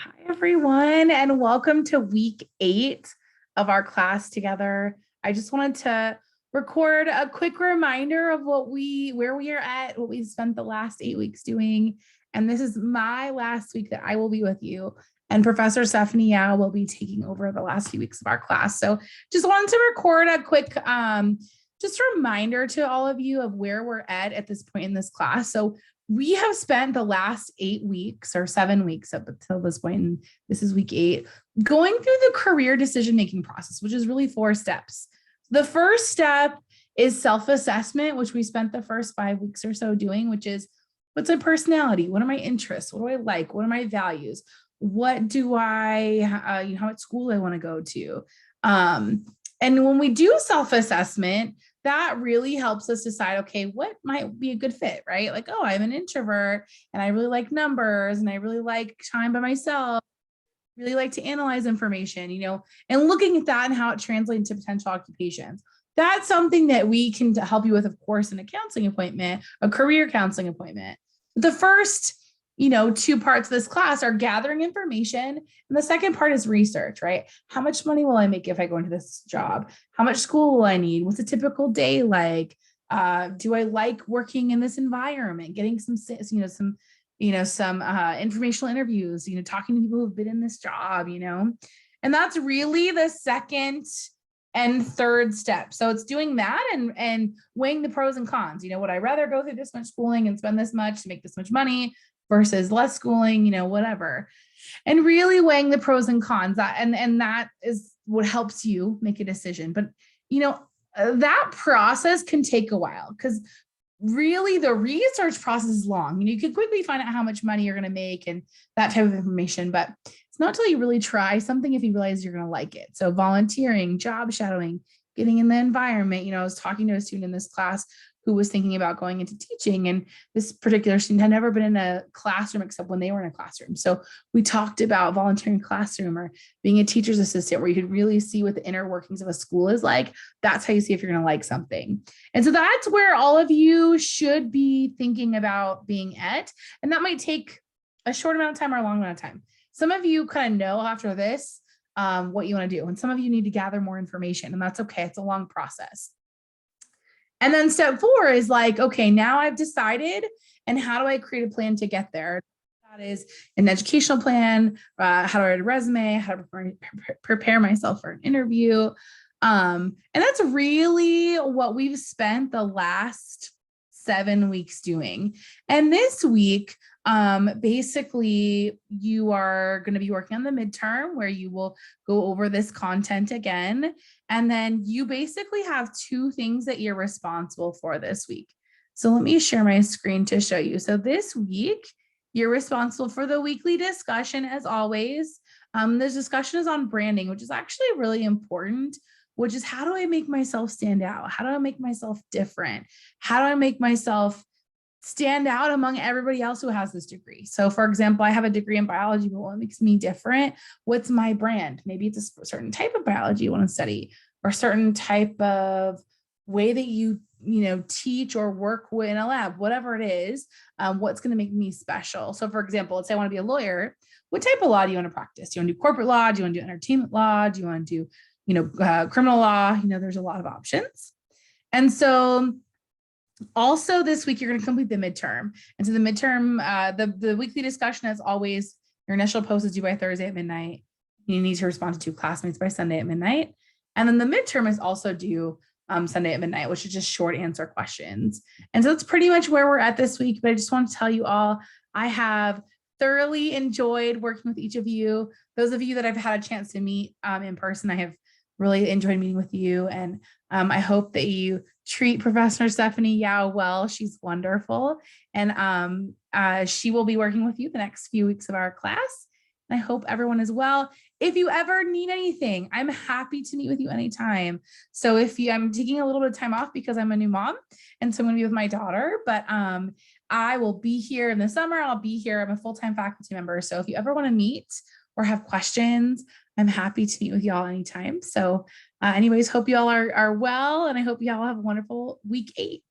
Hi, everyone, and welcome to week 8 of our class together. I just wanted to record a quick reminder of where we are at, what we've spent the last 8 weeks doing. And this is my last week that I will be with you. And Professor Stephanie Yao will be taking over the last few weeks of our class. So just wanted to record a quick just reminder to all of you of where we're at this point in this class. So we have spent the last 8 weeks or 7 weeks up until this point, and this is week 8, going through the career decision-making process, which is really 4 steps. The first step is self-assessment, which we spent the first 5 weeks or so doing, which is what's my personality? What are my interests? What do I like? What are my values? What do how much school I want to go to? And when we do self-assessment, that really helps us decide, okay, what might be a good fit, right? Like, oh, I'm an introvert and I really like numbers and I really like time by myself, really like to analyze information, and looking at that and how it translates into potential occupations. That's something that we can help you with, of course, in a counseling appointment, a career counseling appointment. The first 2 parts of this class are gathering information. And the second part is research, right? How much money will I make if I go into this job? How much school will I need? What's a typical day like? Do I like working in this environment? Getting some informational interviews, talking to people who've been in this job, and that's really the second and third step. So it's doing that and weighing the pros and cons. Would I rather go through this much schooling and spend this much to make this much money versus less schooling, whatever. And really weighing the pros and cons. And that is what helps you make a decision. But, that process can take a while because really the research process is long. You can quickly find out how much money you're going to make and that type of information, but it's not until you really try something if you realize you're going to like it. So volunteering, job shadowing, getting in the environment. I was talking to a student in this class who was thinking about going into teaching. And this particular student had never been in a classroom except when they were in a classroom. So we talked about volunteering classroom or being a teacher's assistant where you could really see what the inner workings of a school is like. That's how you see if you're going to like something. And so that's where all of you should be thinking about being at. And that might take a short amount of time or a long amount of time. Some of you kind of know after this what you want to do. And some of you need to gather more information, and that's okay. It's a long process. And then step 4 is like, okay, now I've decided, and how do I create a plan to get there? That is an educational plan, how do I write a resume, how to prepare myself for an interview. And that's really what we've spent the last 7 weeks doing. And this week, basically, you are going to be working on the midterm where you will go over this content again. And then you basically have 2 things that you're responsible for this week. So let me share my screen to show you. So this week, you're responsible for the weekly discussion as always. This discussion is on branding, which is actually really important, which is how do I make myself stand out? How do I make myself different? How do I make myself stand out among everybody else who has this degree? So for example, I have a degree in biology, but what makes me different? What's my brand? Maybe it's a certain type of biology you want to study, or a certain type of way that you teach or work in a lab, whatever it is, what's going to make me special. So for example, let's say I want to be a lawyer. What type of law do you want to practice? Do you want to do corporate law? Do you want to do entertainment law? Do you want to do criminal law? There's a lot of options. And so also this week, you're going to complete the midterm. And so the midterm, the weekly discussion, as always, your initial post is due by Thursday at midnight. You need to respond to 2 classmates by Sunday at midnight. And then the midterm is also due Sunday at midnight, which is just short answer questions. And so that's pretty much where we're at this week. But I just want to tell you all, I have thoroughly enjoyed working with each of you. Those of you that I've had a chance to meet in person, I have really enjoyed meeting with you. And I hope that you treat Professor Stephanie Yao well. She's wonderful. And she will be working with you the next few weeks of our class. And I hope everyone is well. If you ever need anything, I'm happy to meet with you anytime. So I'm taking a little bit of time off because I'm a new mom, and so I'm going to be with my daughter, but I will be here in the summer. I'll be here. I'm a full-time faculty member. So if you ever want to meet or have questions, I'm happy to meet with y'all anytime. So anyways, hope you all are well, and I hope you all have a wonderful week 8.